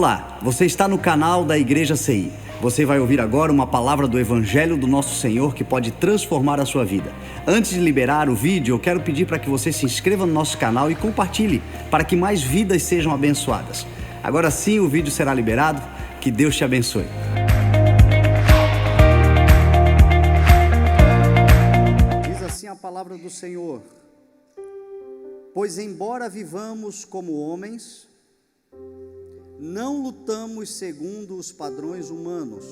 Olá, você está no canal da Igreja CI. Você vai ouvir agora uma palavra do Evangelho do Nosso Senhor que pode transformar a sua vida. Antes de liberar o vídeo, eu quero pedir para que você se inscreva no nosso canal e compartilhe, para que mais vidas sejam abençoadas. Agora sim, o vídeo será liberado. Que Deus te abençoe. Diz assim a palavra do Senhor: pois embora vivamos como homens, não lutamos segundo os padrões humanos.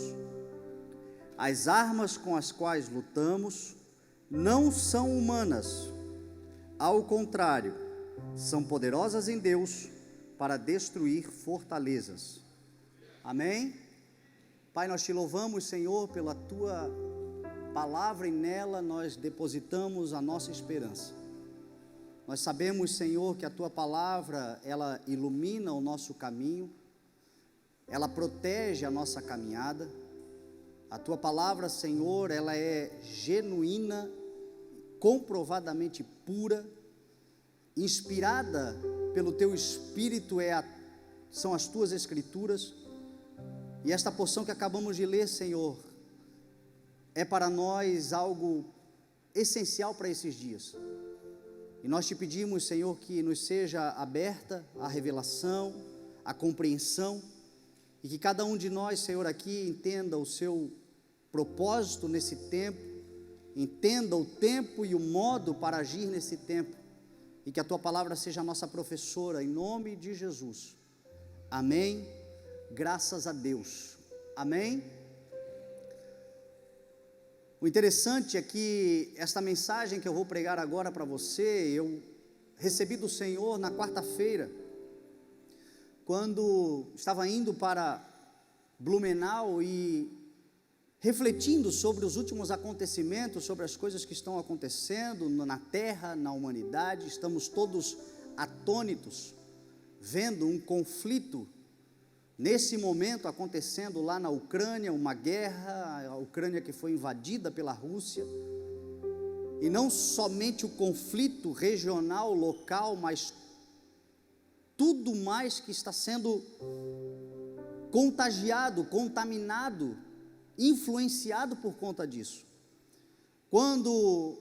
As armas com as quais lutamos não são humanas. Ao contrário, são poderosas em Deus para destruir fortalezas. Amém? Pai, nós te louvamos, Senhor, pela tua palavra, e nela nós depositamos a nossa esperança. Nós sabemos, Senhor, que a tua palavra, ela ilumina o nosso caminho, ela protege a nossa caminhada. A tua palavra, Senhor, ela é genuína, comprovadamente pura, inspirada pelo teu Espírito, são as tuas escrituras. E esta porção que acabamos de ler, Senhor, é para nós algo essencial para esses dias. E nós te pedimos, Senhor, que nos seja aberta a revelação, a compreensão, e que cada um de nós, Senhor, aqui entenda o seu propósito nesse tempo, entenda o tempo e o modo para agir nesse tempo, e que a tua palavra seja a nossa professora, em nome de Jesus. Amém. Graças a Deus. Amém. O interessante é que esta mensagem que eu vou pregar agora para você, eu recebi do Senhor na quarta-feira, quando estava indo para Blumenau e refletindo sobre os últimos acontecimentos, sobre as coisas que estão acontecendo na terra, na humanidade. Estamos todos atônitos, vendo um conflito nesse momento acontecendo lá na Ucrânia, uma guerra, a Ucrânia que foi invadida pela Rússia, e não somente o conflito regional, local, mas tudo mais que está sendo contagiado, contaminado, influenciado por conta disso. Quando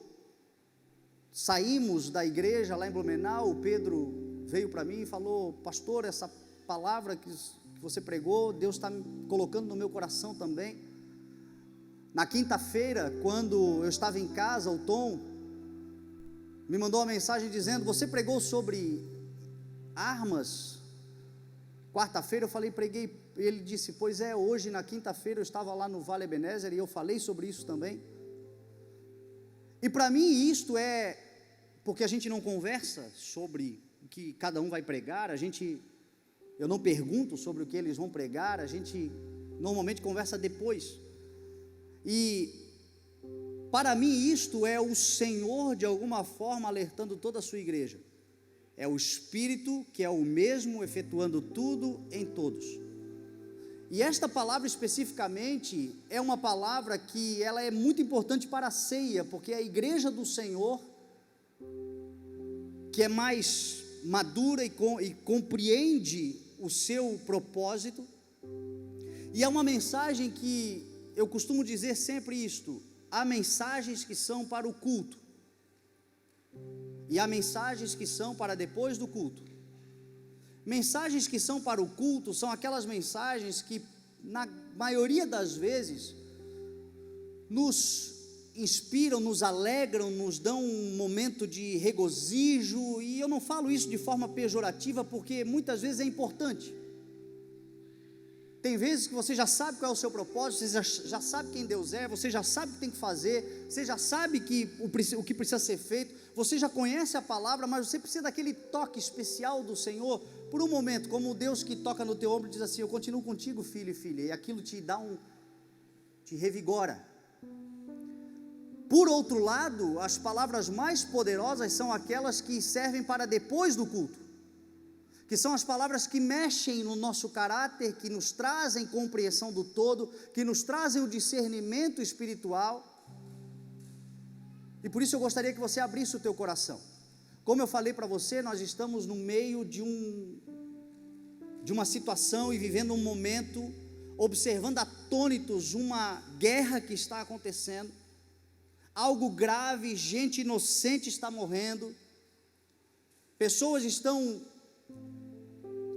saímos da igreja lá em Blumenau, o Pedro veio para mim e falou: pastor, essa palavra que você pregou, Deus está me colocando no meu coração também. Na quinta-feira, quando eu estava em casa, o Tom me mandou uma mensagem dizendo: você pregou sobre armas? Quarta-feira eu falei, preguei. Ele disse: pois é, hoje na quinta-feira eu estava lá no Vale Ebenezer e eu falei sobre isso também. E para mim isto é, porque a gente não conversa sobre o que cada um vai pregar, eu não pergunto sobre o que eles vão pregar, a gente normalmente conversa depois. E para mim isto é o Senhor de alguma forma alertando toda a sua igreja. É o Espírito que é o mesmo efetuando tudo em todos. E esta palavra especificamente é uma palavra que ela é muito importante para a ceia, porque a igreja do Senhor, que é mais madura e compreende o seu propósito, e é uma mensagem que eu costumo dizer sempre isto: há mensagens que são para o culto, e há mensagens que são para depois do culto. Mensagens que são para o culto são aquelas mensagens que, na maioria das vezes, nos inspiram, nos alegram, nos dão um momento de regozijo, e eu não falo isso de forma pejorativa, porque muitas vezes é importante. Tem vezes que você já sabe qual é o seu propósito, você já sabe quem Deus é, você já sabe o que tem que fazer, você já sabe o que precisa ser feito, você já conhece a palavra, mas você precisa daquele toque especial do Senhor, por um momento, como o Deus que toca no teu ombro e diz assim: eu continuo contigo, filho e filha, e aquilo te revigora. Por outro lado, as palavras mais poderosas são aquelas que servem para depois do culto, que são as palavras que mexem no nosso caráter, que nos trazem compreensão do todo, que nos trazem o discernimento espiritual. E por isso eu gostaria que você abrisse o teu coração. Como eu falei para você, nós estamos no meio de de uma situação e vivendo um momento, observando atônitos uma guerra que está acontecendo, algo grave, gente inocente está morrendo, pessoas estão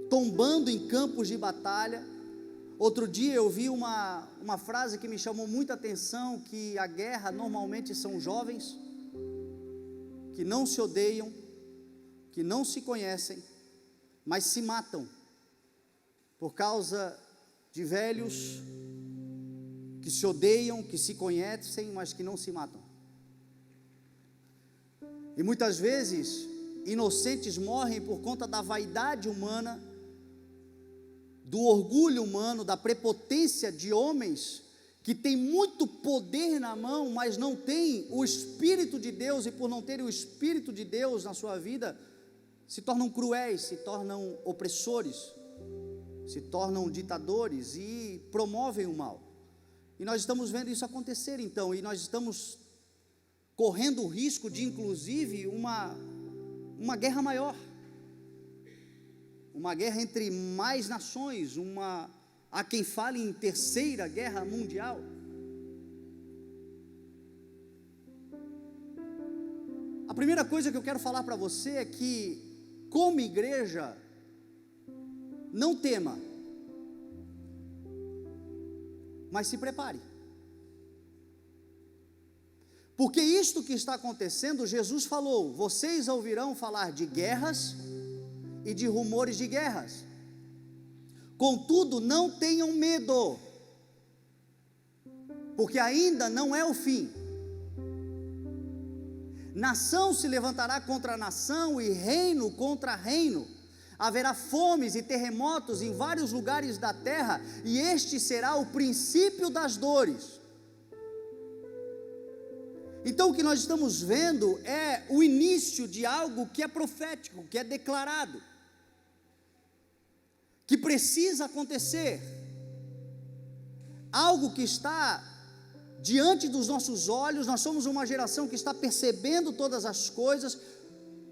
tombando em campos de batalha. Outro dia eu vi uma frase que me chamou muita atenção, que a guerra normalmente são jovens, que não se odeiam, que não se conhecem, mas se matam, por causa de velhos, que se odeiam, que se conhecem, mas que não se matam. E muitas vezes, inocentes morrem por conta da vaidade humana, do orgulho humano, da prepotência de homens que têm muito poder na mão, mas não têm o Espírito de Deus, e por não terem o Espírito de Deus na sua vida, se tornam cruéis, se tornam opressores, se tornam ditadores e promovem o mal. E nós estamos vendo isso acontecer então, e nós estamos correndo o risco de, inclusive, uma guerra maior, uma guerra entre mais nações, há quem fale em terceira guerra mundial. A primeira coisa que eu quero falar para você é que, como igreja, não tema, mas se prepare, porque isto que está acontecendo, Jesus falou: vocês ouvirão falar de guerras e de rumores de guerras, contudo não tenham medo, porque ainda não é o fim. Nação se levantará contra nação e reino contra reino, haverá fomes e terremotos em vários lugares da terra, e este será o princípio das dores. Então o que nós estamos vendo é o início de algo que é profético, que é declarado, que precisa acontecer, algo que está diante dos nossos olhos. Nós somos uma geração que está percebendo todas as coisas,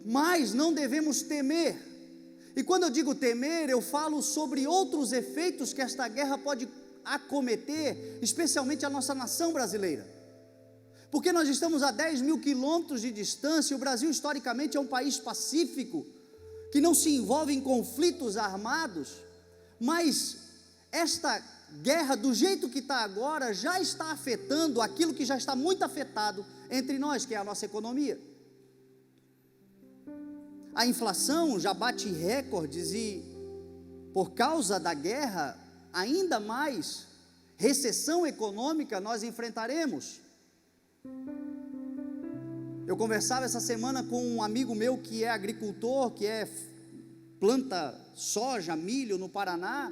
mas não devemos temer. E quando eu digo temer, eu falo sobre outros efeitos que esta guerra pode acometer, especialmente a nossa nação brasileira, porque nós estamos a 10 mil quilômetros de distância. O Brasil historicamente é um país pacífico, que não se envolve em conflitos armados, mas esta guerra, do jeito que está agora, já está afetando aquilo que já está muito afetado entre nós, que é a nossa economia. A inflação já bate recordes e, por causa da guerra, ainda mais recessão econômica nós enfrentaremos. Eu conversava essa semana com um amigo meu que é agricultor, que planta soja, milho no Paraná,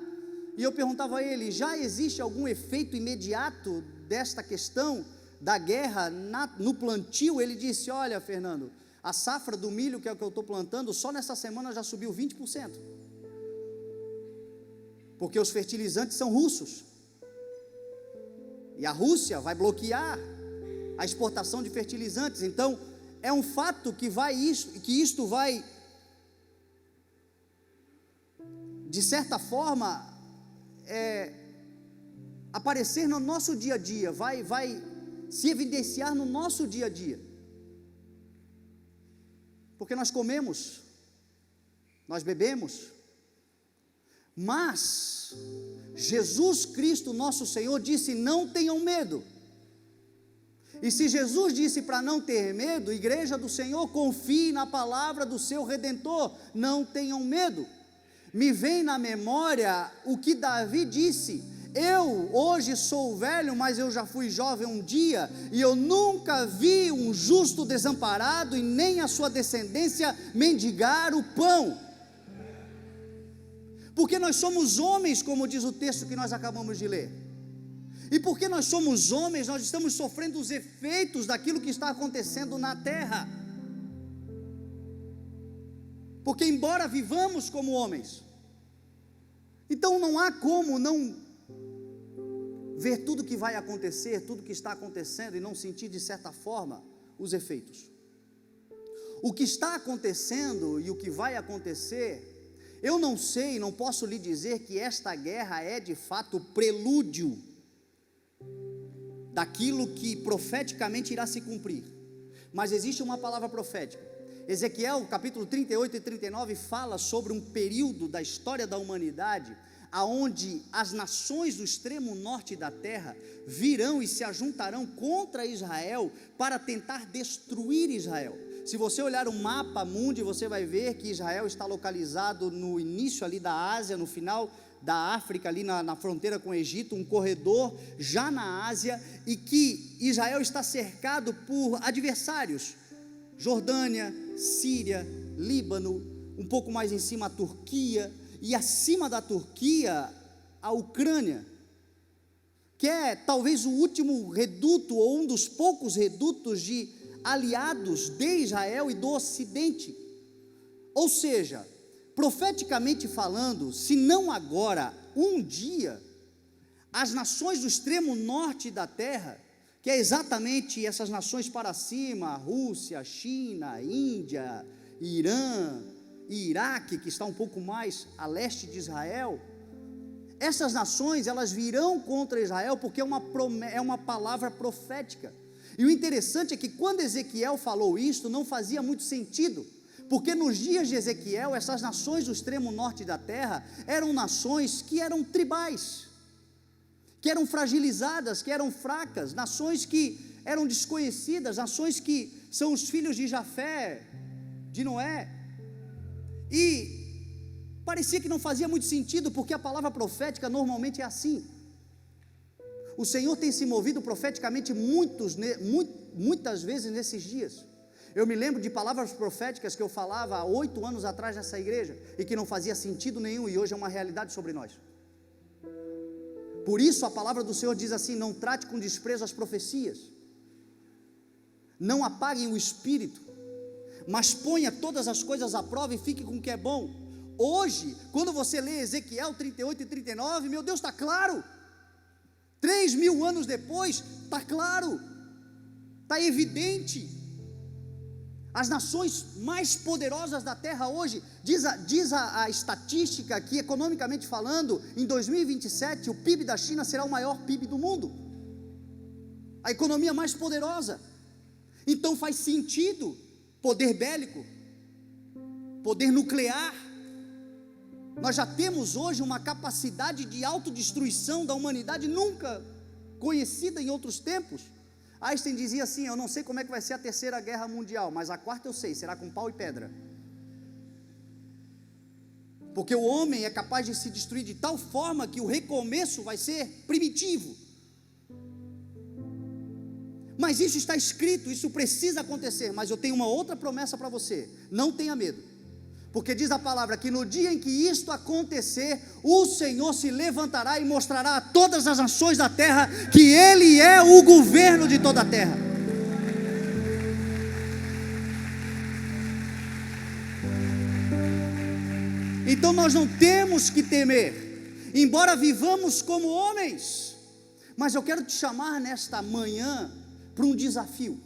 e eu perguntava a ele: já existe algum efeito imediato desta questão da guerra no plantio? Ele disse: olha, Fernando, a safra do milho, que é o que eu estou plantando, só nessa semana já subiu 20%, porque os fertilizantes são russos, e a Rússia vai bloquear a exportação de fertilizantes. Então é um fato que isto vai, de certa forma, aparecer no nosso dia a dia, vai se evidenciar no nosso dia a dia, porque nós comemos, nós bebemos, mas Jesus Cristo nosso Senhor disse: não tenham medo. E se Jesus disse para não ter medo, igreja do Senhor, confie na palavra do seu Redentor, não tenham medo. Me vem na memória o que Davi disse: eu hoje sou velho, mas eu já fui jovem um dia, e eu nunca vi um justo desamparado, e nem a sua descendência mendigar o pão. Porque nós somos homens, como diz o texto que nós acabamos de ler, e porque nós somos homens, nós estamos sofrendo os efeitos daquilo que está acontecendo na terra, porque embora vivamos como homens, então não há como não ver tudo que vai acontecer, tudo que está acontecendo, e não sentir de certa forma os efeitos. O que está acontecendo e o que vai acontecer, Eu não sei, não posso lhe dizer que esta guerra é de fato o prelúdio daquilo que profeticamente irá se cumprir, mas existe uma palavra profética. Ezequiel capítulo 38 e 39 fala sobre um período da história da humanidade, aonde as nações do extremo norte da terra virão e se ajuntarão contra Israel para tentar destruir Israel. Se você olhar o mapa mundi, você vai ver que Israel está localizado no início ali da Ásia, no final da África, ali na fronteira com o Egito, um corredor já na Ásia, e que Israel está cercado por adversários, Jordânia, Síria, Líbano, um pouco mais em cima a Turquia, e acima da Turquia, a Ucrânia, que é talvez o último reduto, ou um dos poucos redutos de aliados de Israel e do Ocidente. Ou seja, profeticamente falando, se não agora, um dia, as nações do extremo norte da terra, que é exatamente essas nações para cima, Rússia, China, Índia, Irã, Iraque, que está um pouco mais a leste de Israel, essas nações, elas virão contra Israel, porque é uma palavra profética. E o interessante é que quando Ezequiel falou isto, não fazia muito sentido, porque nos dias de Ezequiel, essas nações do extremo norte da terra, eram nações que eram tribais, que eram fragilizadas, que eram fracas, nações que eram desconhecidas, nações que são os filhos de Jafé, de Noé, e parecia que não fazia muito sentido, porque a palavra profética normalmente é assim. O Senhor tem se movido profeticamente muitas vezes nesses dias. Eu me lembro de palavras proféticas que eu falava há 8 anos atrás nessa igreja, e que não fazia sentido nenhum, e hoje é uma realidade sobre nós. Por isso a palavra do Senhor diz assim: não trate com desprezo as profecias, não apaguem o espírito, mas ponha todas as coisas à prova e fique com o que é bom. Hoje, quando você lê Ezequiel 38 e 39, meu Deus, está claro. 3.000 anos depois, está claro, está evidente. As nações mais poderosas da terra hoje, diz a estatística que, economicamente falando, em 2027, o PIB da China será o maior PIB do mundo, a economia mais poderosa. Então faz sentido poder bélico, poder nuclear. Nós já temos hoje uma capacidade de autodestruição da humanidade nunca conhecida em outros tempos. Einstein dizia assim: eu não sei como é que vai ser a terceira guerra mundial, mas a quarta eu sei, será com pau e pedra, porque o homem é capaz de se destruir de tal forma que o recomeço vai ser primitivo. Mas isso está escrito, isso precisa acontecer. Mas eu tenho uma outra promessa para você: não tenha medo, porque diz a palavra que no dia em que isto acontecer, o Senhor se levantará e mostrará a todas as nações da terra que Ele é o governo de toda a terra. Então nós não temos que temer, embora vivamos como homens. Mas eu quero te chamar nesta manhã para um desafio.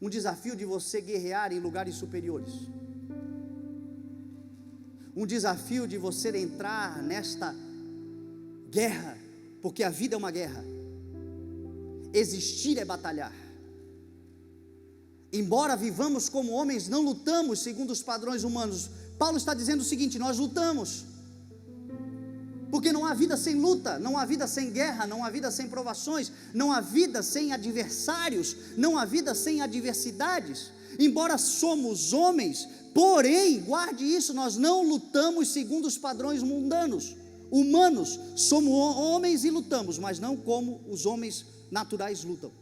Um desafio de você guerrear em lugares superiores. Um desafio de você entrar nesta guerra, porque a vida é uma guerra. Existir é batalhar. Embora vivamos como homens, não lutamos segundo os padrões humanos. Paulo está dizendo o seguinte: nós lutamos, porque não há vida sem luta, não há vida sem guerra, não há vida sem provações, não há vida sem adversários, não há vida sem adversidades. Embora somos homens, porém, guarde isso, nós não lutamos segundo os padrões mundanos, humanos. Somos homens e lutamos, mas não como os homens naturais lutam,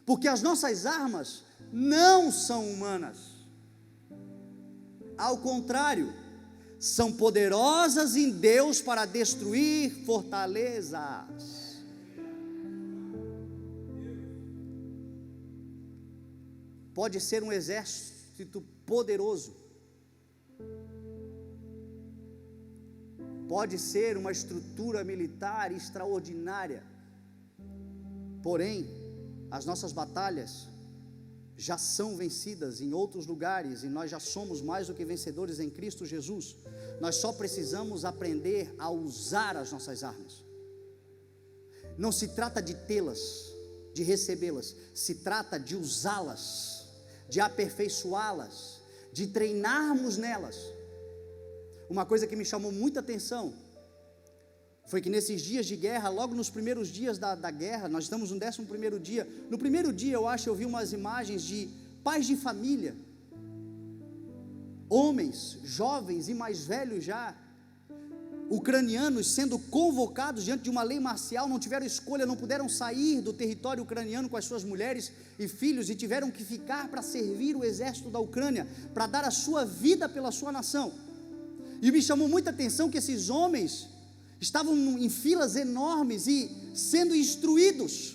porque as nossas armas não são humanas, ao contrário, são poderosas em Deus para destruir fortalezas. Pode ser um exército poderoso, pode ser uma estrutura militar extraordinária, porém, as nossas batalhas já são vencidas em outros lugares, e nós já somos mais do que vencedores em Cristo Jesus. Nós só precisamos aprender a usar as nossas armas. Não se trata de tê-las, de recebê-las, se trata de usá-las, de aperfeiçoá-las, de treinarmos nelas. Uma coisa que me chamou muita atenção foi que nesses dias de guerra, logo nos primeiros dias da guerra, nós estamos no 11º dia, no primeiro dia eu vi umas imagens de pais de família, homens, jovens e mais velhos já, ucranianos sendo convocados diante de uma lei marcial, não tiveram escolha, não puderam sair do território ucraniano com as suas mulheres e filhos, e tiveram que ficar para servir o exército da Ucrânia, para dar a sua vida pela sua nação. E me chamou muita atenção que esses homens estavam em filas enormes e sendo instruídos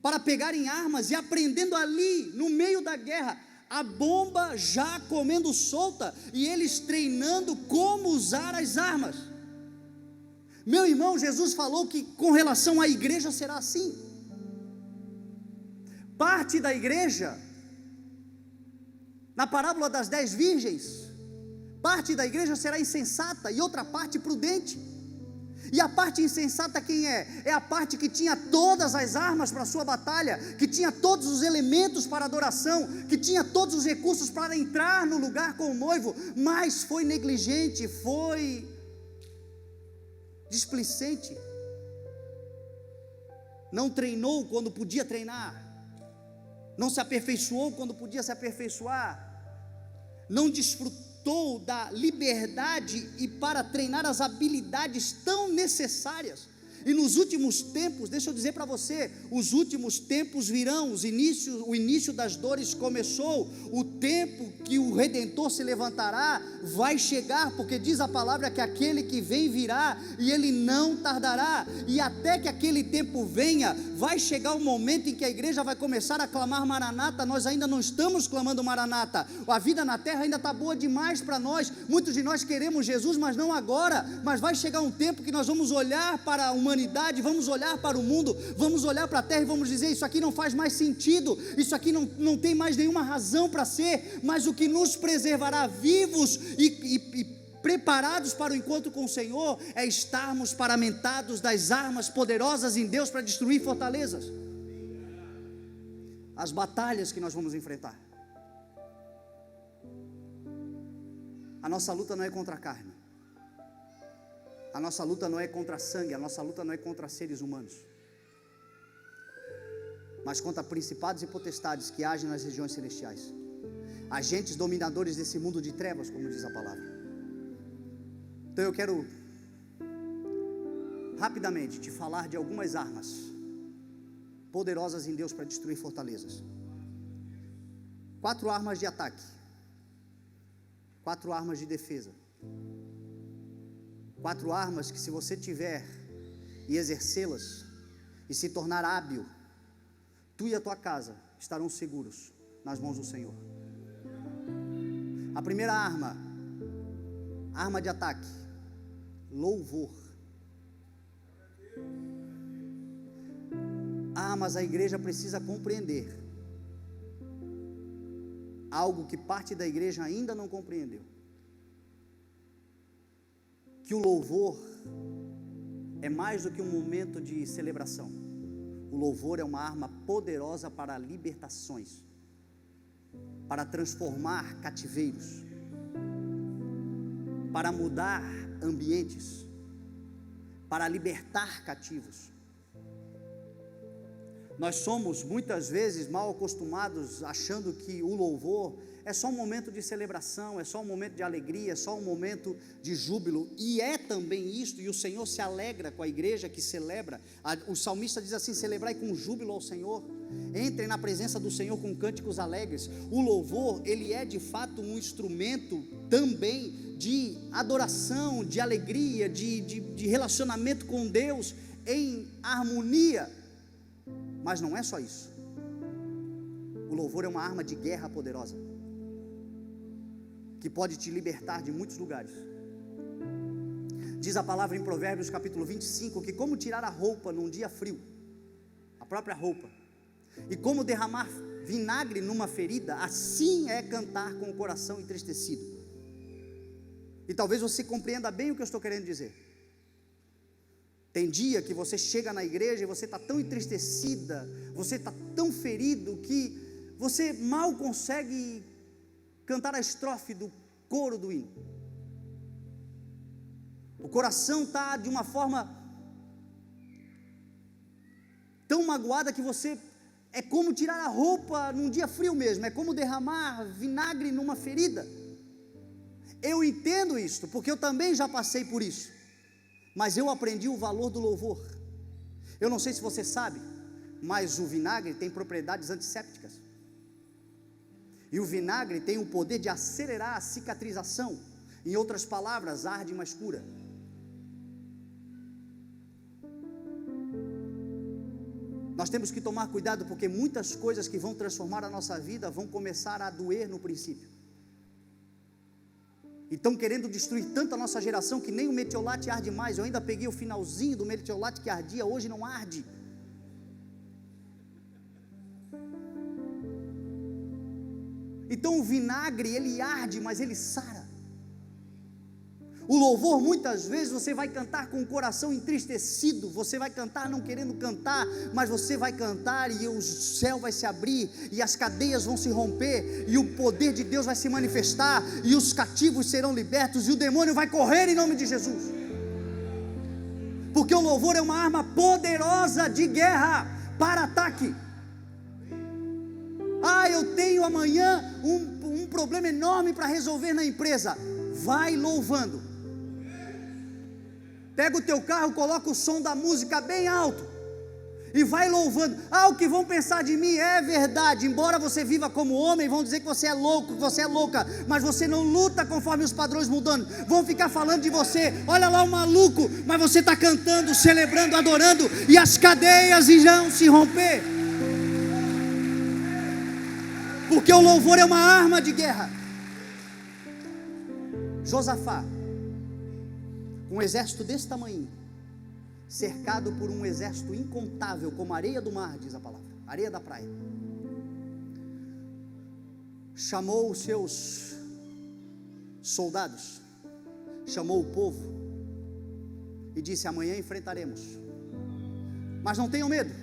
para pegarem armas e aprendendo ali, no meio da guerra, a bomba já comendo solta, e eles treinando como usar as armas. Meu irmão, Jesus falou que com relação à igreja será assim. Parte da igreja, na parábola das 10 virgens, parte da igreja será insensata e outra parte prudente. E a parte insensata quem é? É a parte que tinha todas as armas para a sua batalha, que tinha todos os elementos para adoração, que tinha todos os recursos para entrar no lugar com o noivo, mas foi negligente, foi displicente, não treinou quando podia treinar, não se aperfeiçoou quando podia se aperfeiçoar, não desfrutou da liberdade e para treinar as habilidades tão necessárias. E nos últimos tempos, deixa eu dizer para você, os últimos tempos virão, o início das dores começou, o tempo que o Redentor se levantará vai chegar, porque diz a palavra que aquele que vem virá, e ele não tardará, e até que aquele tempo venha, vai chegar o momento em que a igreja vai começar a clamar Maranata. Nós ainda não estamos clamando Maranata, a vida na terra ainda está boa demais para nós, muitos de nós queremos Jesus, mas não agora, mas vai chegar um tempo que nós vamos olhar para a humanidade, vamos olhar para o mundo, vamos olhar para a terra e vamos dizer, isso aqui não faz mais sentido, isso aqui não tem mais nenhuma razão para ser, mas o que nos preservará vivos e preparados para o encontro com o Senhor, é estarmos paramentados das armas poderosas em Deus para destruir fortalezas. As batalhas que nós vamos enfrentar, a nossa luta não é contra a carne, a nossa luta não é contra sangue, a nossa luta não é contra seres humanos, mas contra principados e potestades que agem nas regiões celestiais, agentes dominadores desse mundo de trevas, como diz a palavra. Então eu quero rapidamente te falar de algumas armas poderosas em Deus para destruir fortalezas. 4 armas de ataque, 4 armas de defesa, 4 armas que, se você tiver e exercê-las e se tornar hábil, tu e a tua casa estarão seguros nas mãos do Senhor. A primeira arma de ataque, louvor. Mas a igreja precisa compreender algo que parte da igreja ainda não compreendeu, que o louvor é mais do que um momento de celebração. O louvor é uma arma poderosa para libertações, para transformar cativeiros, para mudar ambientes, para libertar cativos. Nós somos muitas vezes mal acostumados, achando que o louvor é só um momento de celebração, é só um momento de alegria, é só um momento de júbilo, e é também isto, e o Senhor se alegra com a igreja que celebra. O salmista diz assim: celebrai com júbilo ao Senhor, entrem na presença do Senhor com cânticos alegres. O louvor, ele é de fato um instrumento também de adoração, de alegria, de relacionamento com Deus em harmonia, mas não é só isso. O louvor é uma arma de guerra poderosa, que pode te libertar de muitos lugares. Diz a palavra em Provérbios capítulo 25, que como tirar a roupa num dia frio, a própria roupa, E como derramar vinagre numa ferida, assim é cantar com o coração entristecido. E talvez você compreenda bem o que eu estou querendo dizer. Tem dia que você chega na igreja e você está tão entristecida, você está tão ferido, que você mal consegue cantar a estrofe do coro do hino. O coração está de uma forma tão magoada que você... É como tirar a roupa num dia frio mesmo, é como derramar vinagre numa ferida. Eu entendo isso, porque eu também já passei por isso, mas eu aprendi o valor do louvor. Eu não sei se você sabe, mas o vinagre tem propriedades antissépticas, e o vinagre tem o poder de acelerar a cicatrização. Em outras palavras, arde mais cura. Nós temos que tomar cuidado, porque muitas coisas que vão transformar a nossa vida vão começar a doer no princípio. E estão querendo destruir tanto a nossa geração que nem o metiolate arde mais. Eu ainda peguei o finalzinho do metiolate que ardia, hoje não arde. Então o vinagre, ele arde, mas ele sara. O louvor, muitas vezes você vai cantar com o coração entristecido, você vai cantar não querendo cantar, mas você vai cantar e o céu vai se abrir, e as cadeias vão se romper, e o poder de Deus vai se manifestar, e os cativos serão libertos, e o demônio vai correr em nome de Jesus. Porque o louvor é uma arma poderosa de guerra para ataque. Eu tenho amanhã um problema enorme para resolver na empresa. Vai louvando. Pega o teu carro, coloca o som da música bem alto e vai louvando. O que vão pensar de mim? É verdade, embora você viva como homem, vão dizer que você é louco, que você é louca, mas você não luta conforme os padrões mudando. Vão ficar falando de você, olha lá o maluco, mas você está cantando, celebrando, adorando, e as cadeias irão se romper. Porque o louvor é uma arma de guerra. Josafá, um exército desse tamanho, cercado por um exército incontável, como a areia do mar, diz a palavra, areia da praia, chamou os seus soldados, chamou o povo e disse: amanhã enfrentaremos, mas não tenham medo,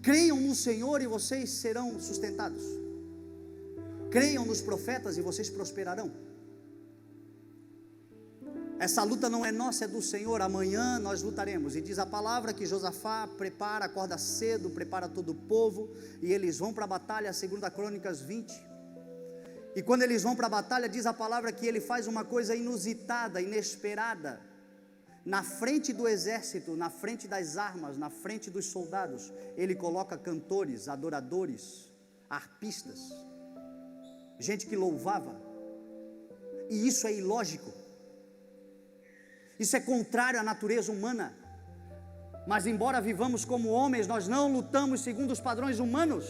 creiam no Senhor e vocês serão sustentados, creiam nos profetas e vocês prosperarão. Essa luta não é nossa, é do Senhor. Amanhã nós lutaremos. E diz a palavra que Josafá prepara, acorda cedo, prepara todo o povo, e eles vão para a batalha, 2 Crônicas 20. E quando eles vão para a batalha, diz a palavra que ele faz uma coisa inusitada, inesperada. Na frente do exército, na frente das armas, na frente dos soldados, ele coloca cantores, adoradores, arpistas, gente que louvava. E isso é ilógico. Isso é contrário à natureza humana. Mas embora vivamos como homens, nós não lutamos segundo os padrões humanos.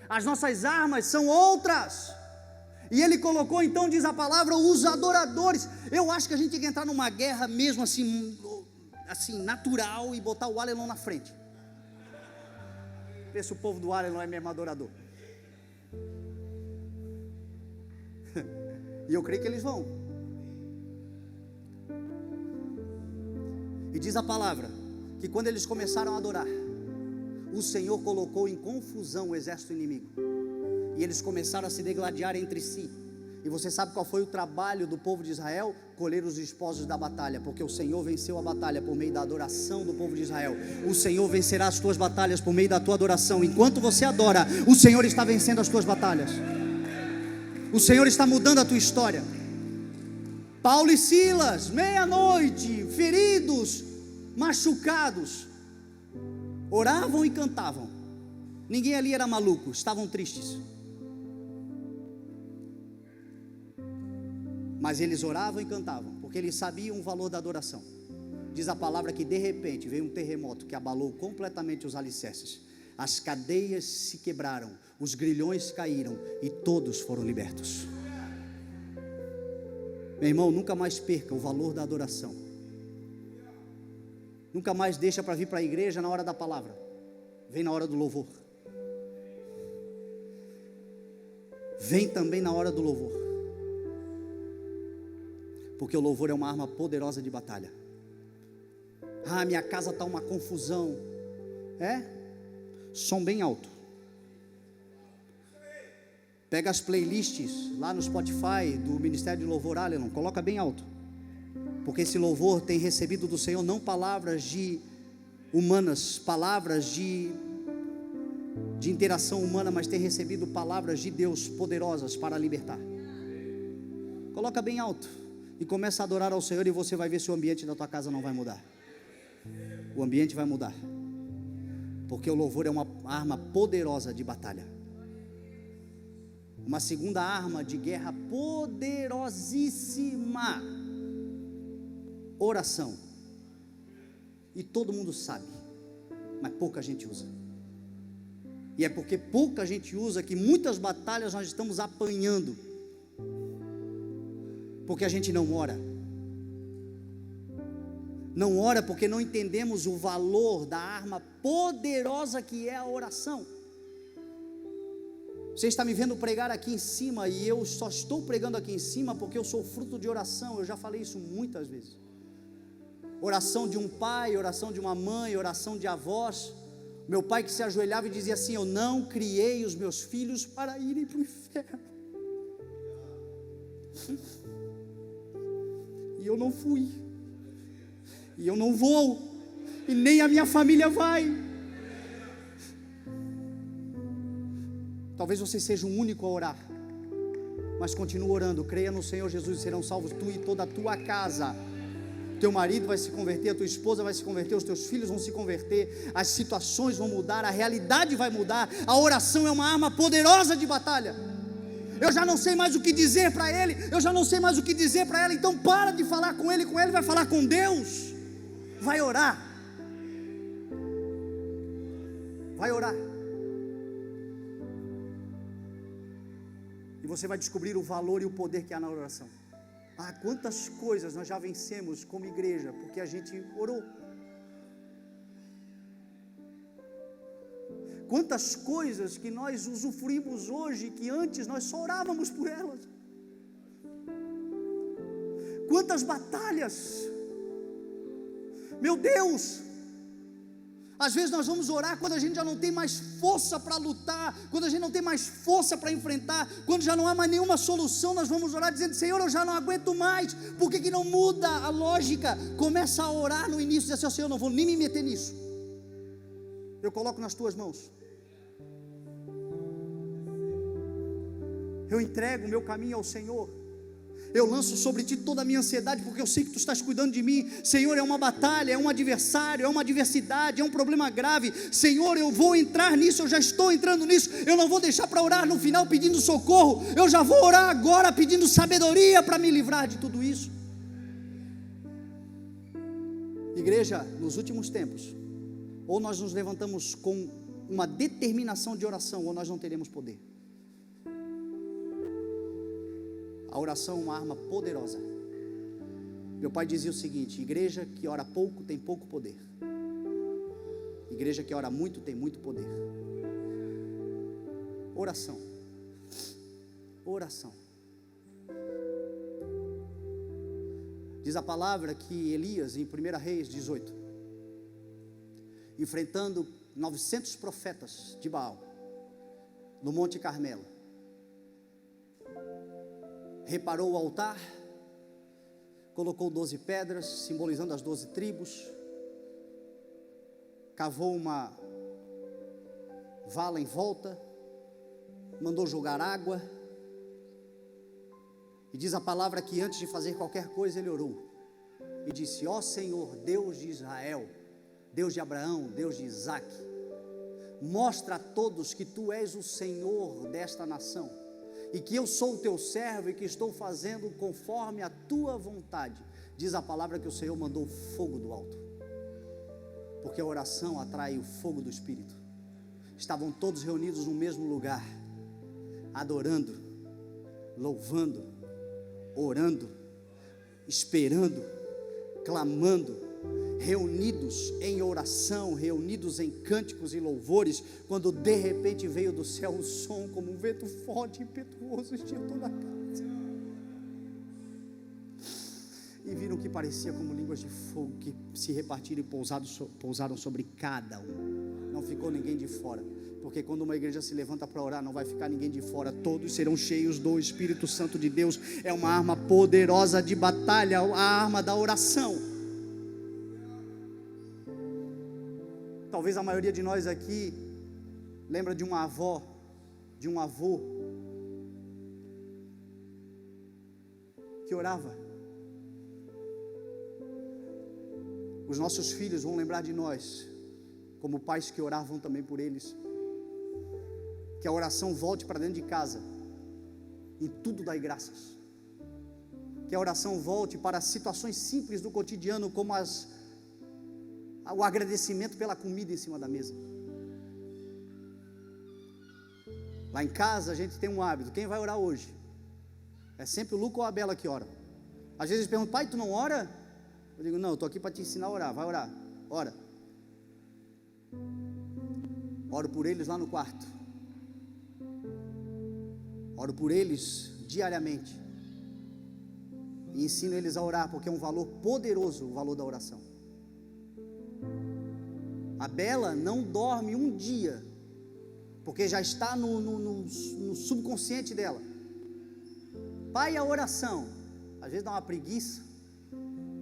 As nossas armas são outras. E ele colocou, então, diz a palavra, os adoradores. Eu acho que a gente tem que entrar numa guerra mesmo assim natural, e botar o Alelon na frente. Vê se o povo do Alelon é mesmo adorador. E eu creio que eles vão. E diz a palavra que quando eles começaram a adorar, o Senhor colocou em confusão o exército inimigo, e eles começaram a se degladiar entre si. E você sabe qual foi o trabalho do povo de Israel? Colher os despojos da batalha, porque o Senhor venceu a batalha por meio da adoração do povo de Israel. O Senhor vencerá as tuas batalhas por meio da tua adoração. Enquanto você adora, o Senhor está vencendo as tuas batalhas. O Senhor está mudando a tua história. Paulo e Silas, meia-noite, feridos, machucados, oravam e cantavam. Ninguém ali era maluco, estavam tristes. Mas eles oravam e cantavam, porque eles sabiam o valor da adoração. Diz a palavra que de repente veio um terremoto que abalou completamente os alicerces. As cadeias se quebraram, os grilhões caíram e todos foram libertos. Meu irmão, nunca mais perca o valor da adoração. Nunca mais deixa para vir para a igreja na hora da palavra. Vem na hora do louvor. vem também na hora do louvor, porque o louvor é uma arma poderosa de batalha. Minha casa está uma confusão. Som bem alto. Pega as playlists lá no Spotify do Ministério de Louvor Alenon, coloca bem alto, porque esse louvor tem recebido do Senhor não palavras humanas, palavras de interação humana, mas tem recebido palavras de Deus poderosas para libertar. Coloca bem alto e começa a adorar ao Senhor, e você vai ver se o ambiente da tua casa não vai mudar. O ambiente vai mudar, porque o louvor é uma arma poderosa de batalha. Uma segunda arma de guerra poderosíssima: oração. E todo mundo sabe, mas pouca gente usa. E é porque pouca gente usa que muitas batalhas nós estamos apanhando, porque a gente não ora. Não ora porque não entendemos o valor da arma poderosa que é a oração. Você está me vendo pregar aqui em cima, e eu só estou pregando aqui em cima porque eu sou fruto de oração. Eu já falei isso muitas vezes. Oração de um pai, oração de uma mãe, oração de avós. Meu pai que se ajoelhava e dizia assim: eu não criei os meus filhos para irem para o inferno. E eu não fui, e eu não vou, e nem a minha família vai. Talvez você seja o único a orar, mas continue orando. Creia no Senhor Jesus e serão salvos tu e toda a tua casa. Teu marido vai se converter, a tua esposa vai se converter, os teus filhos vão se converter, as situações vão mudar, a realidade vai mudar. A oração é uma arma poderosa de batalha. Eu já não sei mais o que dizer para ele, eu já não sei mais o que dizer para ela. Então para de falar com ele vai falar com Deus. Vai orar. Vai orar. E você vai descobrir o valor e o poder que há na oração. Quantas coisas nós já vencemos como igreja, porque a gente orou. Quantas coisas que nós usufruímos hoje, que antes nós só orávamos por elas. Quantas batalhas, meu Deus. Às vezes nós vamos orar quando a gente já não tem mais força para lutar, quando a gente não tem mais força para enfrentar, quando já não há mais nenhuma solução. Nós vamos orar dizendo: Senhor, eu já não aguento mais. Por que não muda a lógica? Começa a orar no início, diz assim: Senhor, eu não vou nem me meter nisso, eu coloco nas tuas mãos, eu entrego o meu caminho ao Senhor. Eu lanço sobre ti toda a minha ansiedade, porque eu sei que tu estás cuidando de mim. Senhor, é uma batalha, é um adversário, é uma adversidade, é um problema grave. Senhor, eu vou entrar nisso, eu já estou entrando nisso. Eu não vou deixar para orar no final pedindo socorro. Eu já vou orar agora pedindo sabedoria para me livrar de tudo isso. Igreja, nos últimos tempos, ou nós nos levantamos com uma determinação de oração, ou nós não teremos poder. A oração é uma arma poderosa. Meu pai dizia o seguinte: igreja que ora pouco tem pouco poder, igreja que ora muito tem muito poder. Oração. Oração. Diz a palavra que Elias, em 1 Reis 18, enfrentando 900 profetas de Baal, no Monte Carmelo, reparou o altar, colocou 12 pedras, simbolizando as 12 tribos, cavou uma vala em volta, mandou jogar água, e diz a palavra que antes de fazer qualquer coisa ele orou, e disse: ó Senhor, Deus de Israel, Deus de Abraão, Deus de Isaac, mostra a todos que tu és o Senhor desta nação, e que eu sou o teu servo, e que estou fazendo conforme a tua vontade. Diz a palavra que o Senhor mandou fogo do alto, porque a oração atrai o fogo do Espírito. Estavam todos reunidos no mesmo lugar, adorando, louvando, orando, esperando, clamando, reunidos em oração, reunidos em cânticos e louvores, quando de repente veio do céu um som como um vento forte e impetuoso, encheu toda a casa, e viram que parecia como línguas de fogo, que se repartiram e pousaram sobre cada um. Não ficou ninguém de fora, porque quando uma igreja se levanta para orar, não vai ficar ninguém de fora, todos serão cheios do Espírito Santo de Deus. É uma arma poderosa de batalha, a arma da oração. Talvez a maioria de nós aqui lembra de uma avó, de um avô que orava. Os nossos filhos vão lembrar de nós como pais que oravam também por eles. Que a oração volte para dentro de casa, em tudo dai graças. Que a oração volte para situações simples do cotidiano, como o agradecimento pela comida em cima da mesa. Lá em casa a gente tem um hábito: quem vai orar hoje? É sempre o Luca ou a Bela que ora. Às vezes eles perguntam: pai, tu não ora? Eu digo: não, eu estou aqui para te ensinar a orar. Vai orar, ora. Oro por eles lá no quarto, oro por eles diariamente, e ensino eles a orar, porque é um valor poderoso, o valor da oração. A Bela não dorme um dia, porque já está no subconsciente dela. Pai, a oração. Às vezes dá uma preguiça,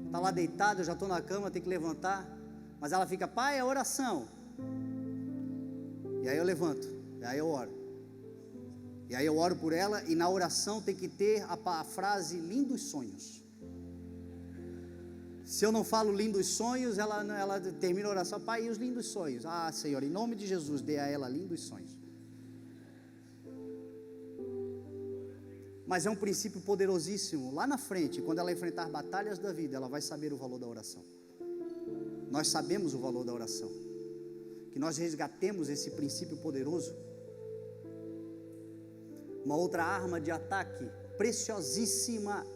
está lá deitada, eu já estou na cama, tem que levantar, mas ela fica: pai, a oração. E aí eu levanto, e aí eu oro, e aí eu oro por ela, e na oração tem que ter a frase lindos sonhos. Se eu não falo lindos sonhos, ela termina a oração: pai, e os lindos sonhos? Ah, Senhor, em nome de Jesus, dê a ela lindos sonhos. Mas é um princípio poderosíssimo. Lá na frente, quando ela enfrentar batalhas da vida, ela vai saber o valor da oração. Nós sabemos o valor da oração, que nós resgatemos esse princípio poderoso. Uma outra arma de ataque preciosíssima: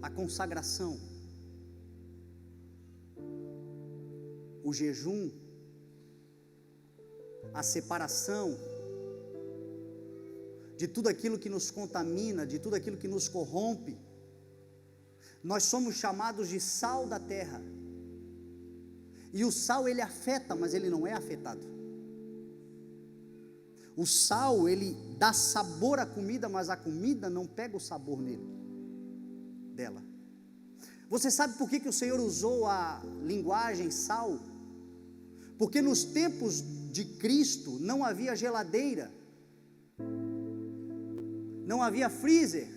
a consagração, o jejum, a separação de tudo aquilo que nos contamina, de tudo aquilo que nos corrompe. Nós somos chamados de sal da terra, e o sal ele afeta, mas ele não é afetado. O sal ele dá sabor à comida, mas a comida não pega o sabor dela. Você sabe por que o Senhor usou a linguagem sal? Porque nos tempos de Cristo não havia geladeira, não havia freezer,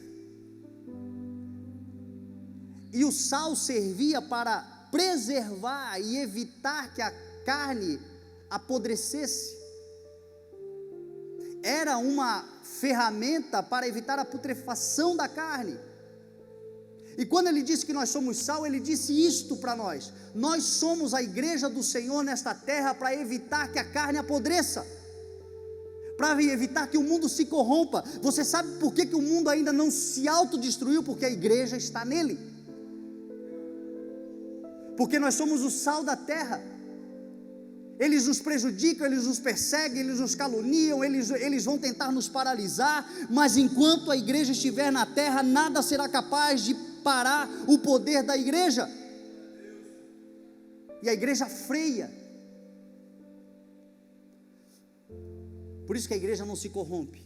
e o sal servia para preservar e evitar que a carne apodrecesse. Era uma ferramenta para evitar a putrefação da carne. E quando ele disse que nós somos sal, ele disse isto para nós: nós somos a igreja do Senhor nesta terra para evitar que a carne apodreça, para evitar que o mundo se corrompa. Você sabe por que o mundo ainda não se autodestruiu? Porque a igreja está nele, porque nós somos o sal da terra. Eles nos prejudicam, eles nos perseguem, eles nos caluniam, eles vão tentar nos paralisar, mas enquanto a igreja estiver na terra, nada será capaz de parar o poder da igreja. E a igreja freia. Por isso que a igreja não se corrompe.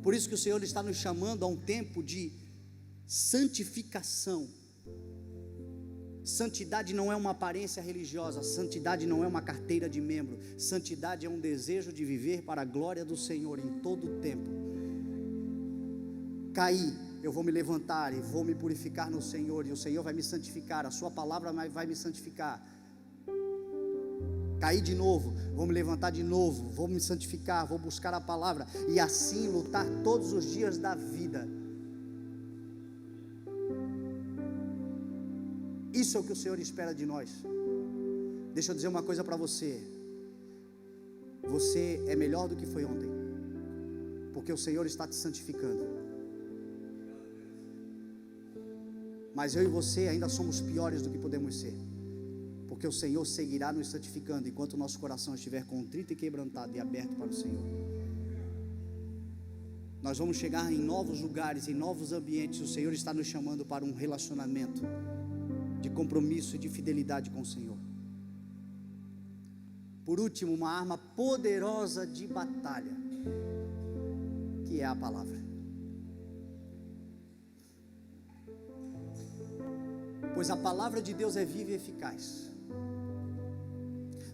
Por isso que o Senhor está nos chamando a um tempo de santificação. Santidade não é uma aparência religiosa, santidade não é uma carteira de membro, santidade é um desejo de viver para a glória do Senhor em todo o tempo. Caí, eu vou me levantar e vou me purificar no Senhor, e o Senhor vai me santificar, a sua palavra vai me santificar. Caí de novo, vou me levantar de novo, vou me santificar, vou buscar a palavra, e assim lutar todos os dias da vida. Isso é o que o Senhor espera de nós. Deixa eu dizer uma coisa para você: você é melhor do que foi ontem, porque o Senhor está te santificando. mas eu e você ainda somos piores do que podemos ser, porque o Senhor seguirá nos santificando enquanto o nosso coração estiver contrito e quebrantado e aberto para o Senhor. Nós vamos chegar em novos lugares, em novos ambientes. O Senhor está nos chamando para um relacionamento de compromisso e de fidelidade com o Senhor. Por último, uma arma poderosa de batalha, que é a palavra. Pois a palavra de Deus é viva e eficaz,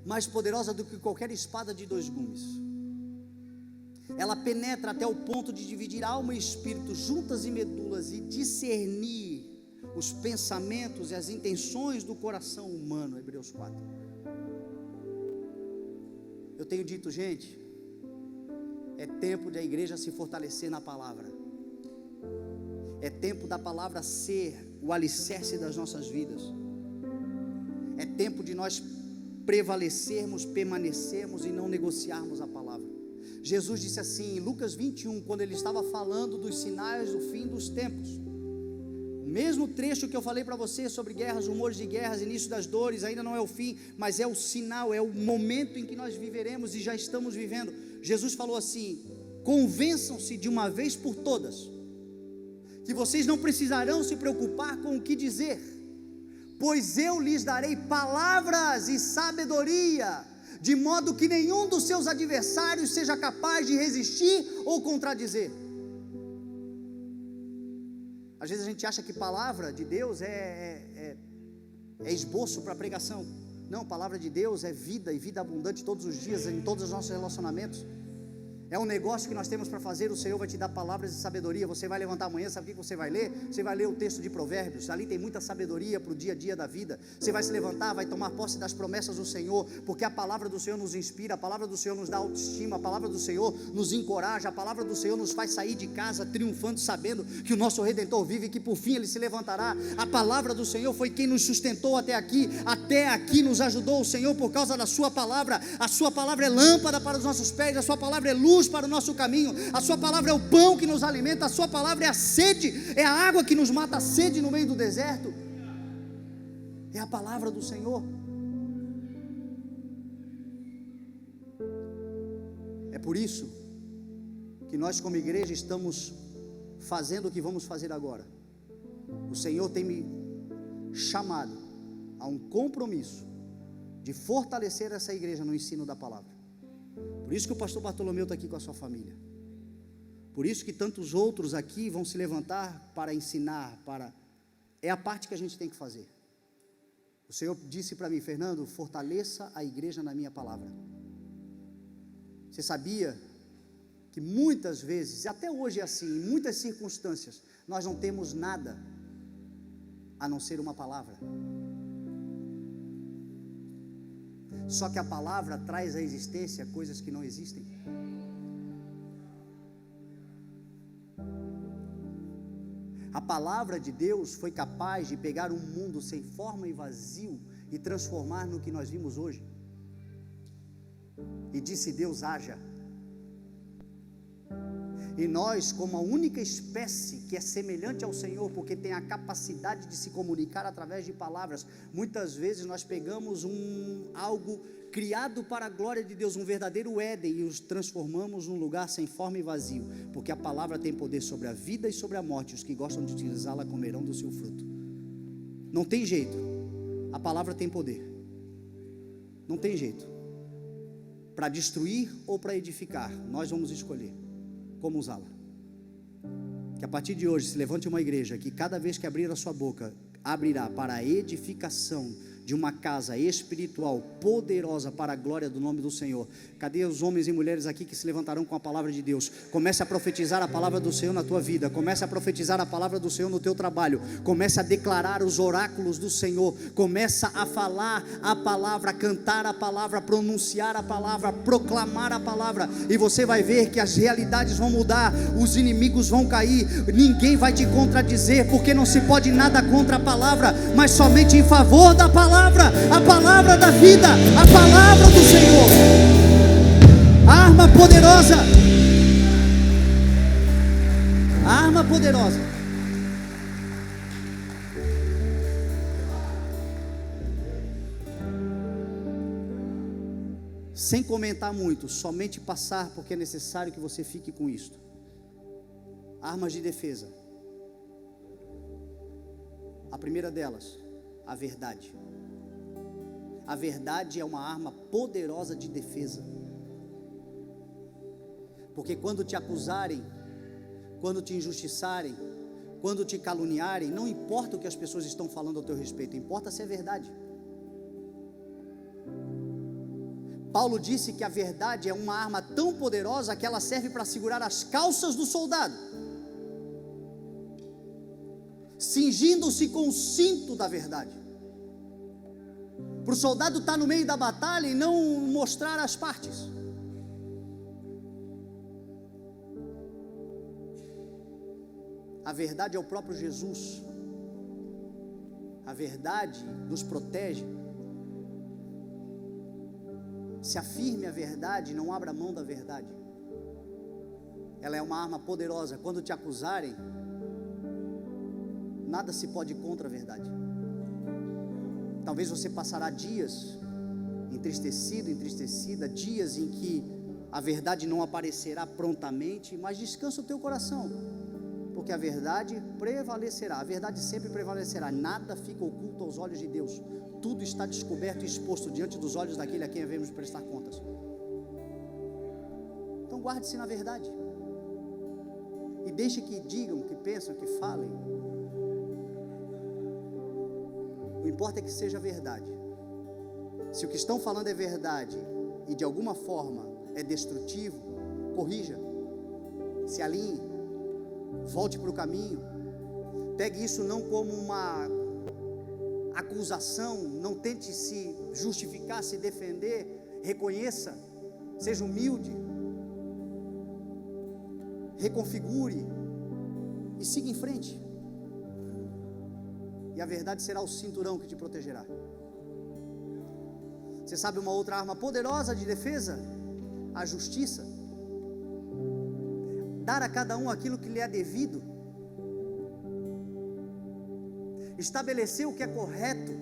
mais poderosa do que qualquer espada de 2 gumes. Ela penetra até o ponto de dividir alma e espírito, juntas e medulas, e discernir os pensamentos e as intenções do coração humano. Hebreus 4. Eu tenho dito, gente, é tempo de a igreja se fortalecer na palavra. É tempo da palavra ser o alicerce das nossas vidas. É tempo de nós prevalecermos, permanecermos e não negociarmos a palavra. Jesus disse assim em Lucas 21, quando ele estava falando dos sinais do fim dos tempos, o mesmo trecho que eu falei para você sobre guerras, rumores de guerras, início das dores, ainda não é o fim, mas é o sinal, é o momento em que nós viveremos e já estamos vivendo. Jesus falou assim: convençam-se de uma vez por todas que vocês não precisarão se preocupar com o que dizer, pois eu lhes darei palavras e sabedoria, de modo que nenhum dos seus adversários seja capaz de resistir ou contradizer. Às vezes a gente acha que palavra de Deus é esboço para pregação. Não, palavra de Deus é vida, e vida abundante todos os dias, em todos os nossos relacionamentos. É um negócio que nós temos para fazer. O Senhor vai te dar palavras de sabedoria. Você vai levantar amanhã, sabe o que você vai ler? Você vai ler o texto de Provérbios. Ali tem muita sabedoria para o dia a dia da vida. Você vai se levantar, vai tomar posse das promessas do Senhor, porque a palavra do Senhor nos inspira, a palavra do Senhor nos dá autoestima, a palavra do Senhor nos encoraja, a palavra do Senhor nos faz sair de casa triunfando, sabendo que o nosso Redentor vive e que por fim Ele se levantará. A palavra do Senhor foi quem nos sustentou até aqui nos ajudou o Senhor por causa da sua palavra. A sua palavra é lâmpada para os nossos pés, a sua palavra é luz para o nosso caminho, a sua palavra é o pão que nos alimenta, a sua palavra é a sede, é a água que nos mata a sede no meio do deserto. É a palavra do Senhor. É por isso que nós como igreja estamos fazendo o que vamos fazer agora. O Senhor tem me chamado a um compromisso de fortalecer essa igreja no ensino da palavra. Por isso que o pastor Bartolomeu está aqui com a sua família. Por isso que tantos outros aqui vão se levantar para ensinar, é a parte que a gente tem que fazer. O Senhor disse para mim: Fernando, fortaleça a igreja na minha palavra. Você sabia que muitas vezes, até hoje é assim, em muitas circunstâncias, nós não temos nada a não ser uma palavra. Só que a palavra traz à existência coisas que não existem. A palavra de Deus foi capaz de pegar um mundo sem forma e vazio e transformar no que nós vimos hoje. E disse Deus: haja. E nós, como a única espécie que é semelhante ao Senhor, porque tem a capacidade de se comunicar através de palavras, muitas vezes nós pegamos algo criado para a glória de Deus, um verdadeiro Éden, e os transformamos num lugar sem forma e vazio, porque a palavra tem poder sobre a vida e sobre a morte. Os que gostam de utilizá-la comerão do seu fruto. Não tem jeito, a palavra tem poder. Não tem jeito. Para destruir ou para edificar, nós vamos escolher como usá-la. Que a partir de hoje se levante uma igreja que cada vez que abrir a sua boca, abrirá para a edificação de uma casa espiritual poderosa para a glória do nome do Senhor. Cadê os homens e mulheres aqui que se levantarão com a palavra de Deus? Comece a profetizar a palavra do Senhor na tua vida, comece a profetizar a palavra do Senhor no teu trabalho, comece a declarar os oráculos do Senhor, comece a falar a palavra, a cantar a palavra, a pronunciar a palavra, a proclamar a palavra, e você vai ver que as realidades vão mudar, os inimigos vão cair, ninguém vai te contradizer, porque não se pode nada contra a palavra, mas somente em favor da palavra. A palavra da vida, a palavra do Senhor, a arma poderosa, a arma poderosa. sem comentar muito, somente passar, porque é necessário que você fique com isto. Armas de defesa. A primeira delas, a verdade. A verdade é uma arma poderosa de defesa. Porque quando te acusarem, quando te injustiçarem, quando te caluniarem, não importa o que as pessoas estão falando ao teu respeito, importa se é verdade. Paulo disse que a verdade é uma arma tão poderosa que ela serve para segurar as calças do soldado, cingindo-se com o cinto da verdade, para o soldado estar no meio da batalha e não mostrar as partes. A verdade é o próprio Jesus. A verdade nos protege. Se afirme a verdade, não abra mão da verdade. Ela é uma arma poderosa. Quando te acusarem, nada se pode contra a verdade. Talvez você passará dias entristecido, entristecida, dias em que a verdade não aparecerá prontamente, mas descansa o teu coração, porque a verdade prevalecerá. A verdade sempre prevalecerá. Nada fica oculto aos olhos de Deus. Tudo está descoberto e exposto diante dos olhos daquele a quem devemos prestar contas. Então guarde-se na verdade. E deixe que digam, que pensam, que falem. O importante é que seja verdade. Se o que estão falando é verdade e de alguma forma é destrutivo, corrija, se alinhe, volte para o caminho. Pegue isso não como uma acusação, não tente se justificar, se defender. Reconheça, seja humilde, reconfigure e siga em frente. E a verdade será o cinturão que te protegerá. Você sabe uma outra arma poderosa de defesa? A justiça. Dar a cada um aquilo que lhe é devido. Estabelecer o que é correto.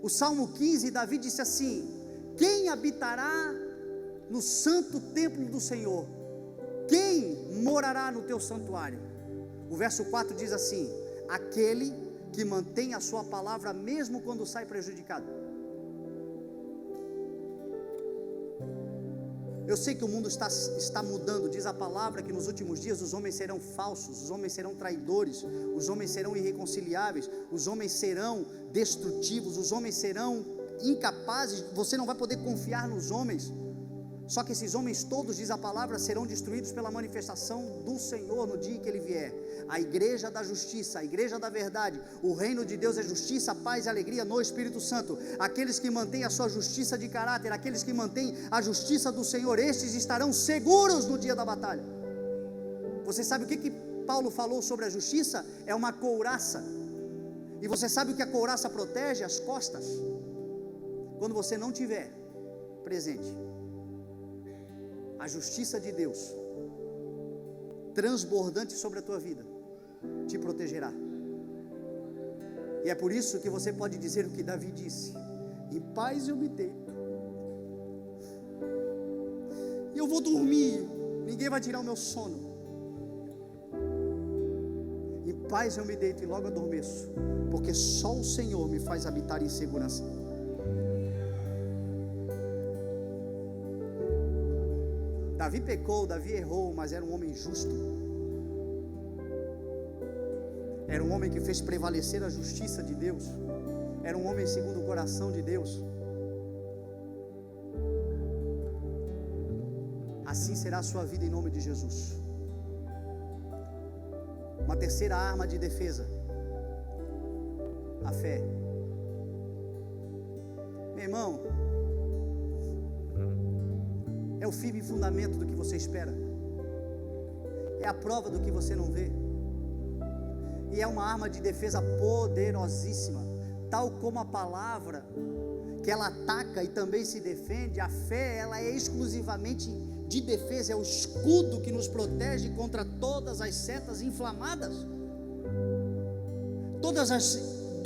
O Salmo 15, Davi disse assim: quem habitará no santo templo do Senhor? Quem morará no teu santuário? O verso 4 diz assim: aquele que mantém a sua palavra mesmo quando sai prejudicado. Eu sei que o mundo está mudando. Diz a palavra que nos últimos dias os homens serão falsos, os homens serão traidores, os homens serão irreconciliáveis, os homens serão destrutivos, os homens serão incapazes. Você não vai poder confiar nos homens. Só que esses homens todos, diz a palavra, serão destruídos pela manifestação do Senhor no dia que Ele vier. A igreja da justiça, a igreja da verdade. O reino de Deus é justiça, paz e alegria no Espírito Santo. Aqueles que mantêm a sua justiça de caráter, aqueles que mantêm a justiça do Senhor, estes estarão seguros no dia da batalha. Você sabe o que Paulo falou sobre a justiça? É uma couraça. E você sabe o que a couraça protege? As costas. Quando você não tiver presente, a justiça de Deus, transbordante sobre a tua vida, te protegerá. E é por isso que você pode dizer o que Davi disse: em paz eu me deito, e eu vou dormir, ninguém vai tirar o meu sono. Em paz eu me deito e logo adormeço, porque só o Senhor me faz habitar em segurança. Davi pecou, Davi errou, mas era um homem justo. Era um homem que fez prevalecer a justiça de Deus. Era um homem segundo o coração de Deus. Assim será a sua vida em nome de Jesus. Uma terceira arma de defesa: a fé. Meu irmão, é o firme fundamento do que você espera, é a prova do que você não vê, e é uma arma de defesa poderosíssima. Tal como a palavra, que ela ataca e também se defende, a fé, ela é exclusivamente de defesa, é o escudo que nos protege contra todas as setas inflamadas, todas as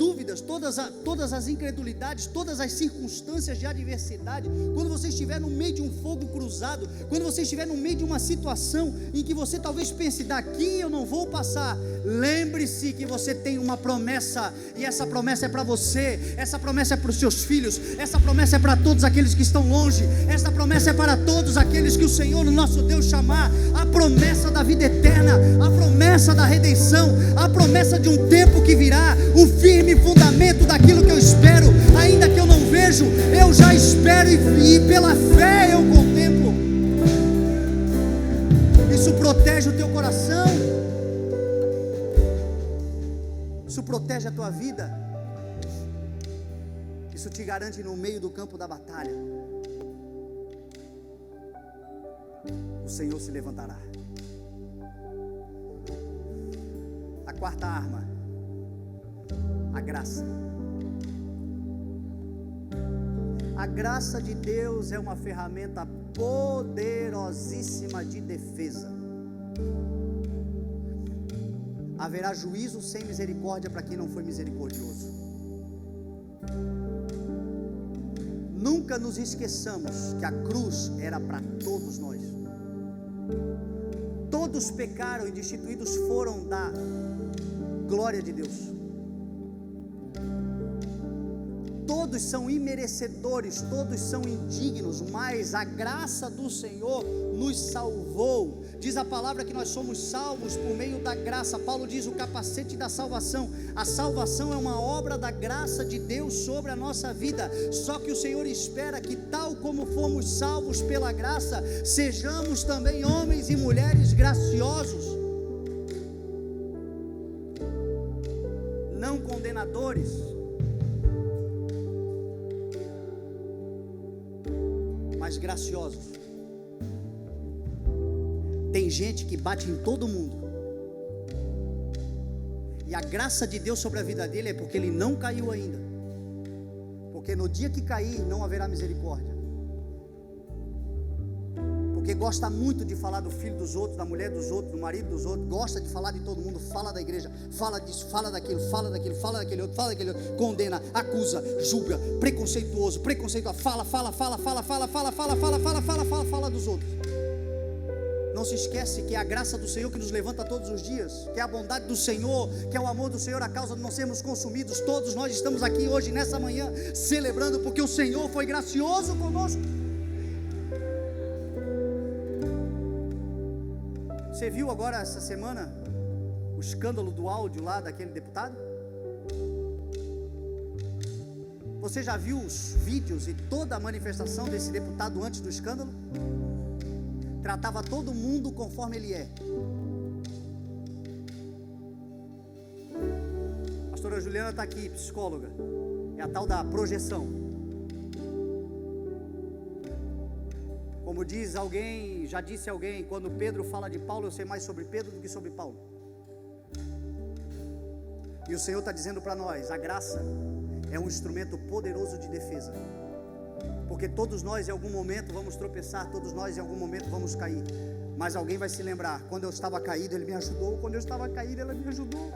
dúvidas, todas as incredulidades, todas as circunstâncias de adversidade, quando você estiver no meio de um fogo cruzado, quando você estiver no meio de uma situação em que você talvez pense, daqui eu não vou passar, lembre-se que você tem uma promessa, e essa promessa é para você, essa promessa é para os seus filhos, essa promessa é para todos aqueles que estão longe, essa promessa é para todos aqueles que o Senhor, o nosso Deus, chamar. A promessa da vida eterna, a promessa da redenção, a promessa de um tempo que virá, o firme fundamento daquilo que eu espero, ainda que eu não vejo, eu já espero e pela fé eu contemplo. Isso protege o teu coração, isso protege a tua vida, isso te garante no meio do campo da batalha. O Senhor se levantará. A quarta arma, a graça. A graça de Deus é uma ferramenta poderosíssima de defesa. Haverá juízo sem misericórdia para quem não foi misericordioso. Nunca nos esqueçamos que a cruz era para todos nós. Todos pecaram e destituídos foram da glória de Deus. Todos são imerecedores, todos são indignos, mas a graça do Senhor nos salvou. Diz a palavra que nós somos salvos por meio da graça. Paulo diz o capacete da salvação. A salvação é uma obra da graça de Deus sobre a nossa vida. Só que o Senhor espera que, tal como fomos salvos pela graça, sejamos também homens e mulheres graciosos, não condenadores, mas graciosos. Tem gente que bate em todo mundo, e a graça de Deus sobre a vida dele é porque ele não caiu ainda, porque no dia que cair não haverá misericórdia, porque gosta muito de falar do filho dos outros, da mulher dos outros, do marido dos outros, gosta de falar de todo mundo, fala da igreja, fala disso, fala daquilo, fala daquilo, fala daquele outro, fala daquele outro, condena, acusa, julga, preconceituoso, fala dos outros. Não se esquece que é a graça do Senhor que nos levanta todos os dias, que é a bondade do Senhor, que é o amor do Senhor, a causa de não sermos consumidos. Todos nós estamos aqui hoje, nessa manhã, celebrando, porque o Senhor foi gracioso conosco. Você viu agora essa semana o escândalo do áudio lá daquele deputado? Você já viu os vídeos e toda a manifestação desse deputado antes do escândalo? Tratava todo mundo conforme ele é. A pastora Juliana está aqui, psicóloga. É a tal da projeção. Como diz alguém, já disse alguém, quando Pedro fala de Paulo, eu sei mais sobre Pedro do que sobre Paulo. E o Senhor está dizendo para nós, a graça é um instrumento poderoso de defesa. Porque todos nós em algum momento vamos tropeçar, todos nós em algum momento vamos cair. Mas alguém vai se lembrar, quando eu estava caído ele me ajudou, quando eu estava caído ela me ajudou.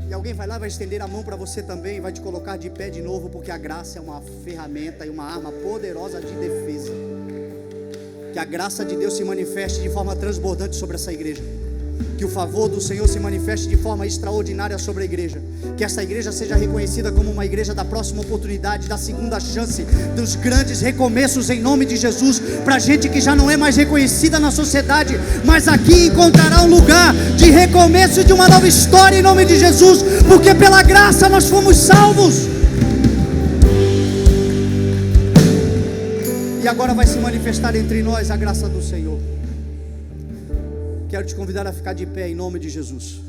E alguém vai lá, vai estender a mão para você também, vai te colocar de pé de novo, porque a graça é uma ferramenta e uma arma poderosa de defesa. Que a graça de Deus se manifeste de forma transbordante sobre essa igreja. Que o favor do Senhor se manifeste de forma extraordinária sobre a igreja. Que essa igreja seja reconhecida como uma igreja da próxima oportunidade, da segunda chance, dos grandes recomeços em nome de Jesus. Para gente que já não é mais reconhecida na sociedade, mas aqui encontrará um lugar de recomeço, de uma nova história em nome de Jesus. Porque pela graça nós fomos salvos. E agora vai se manifestar entre nós a graça do Senhor. Quero te convidar a ficar de pé em nome de Jesus.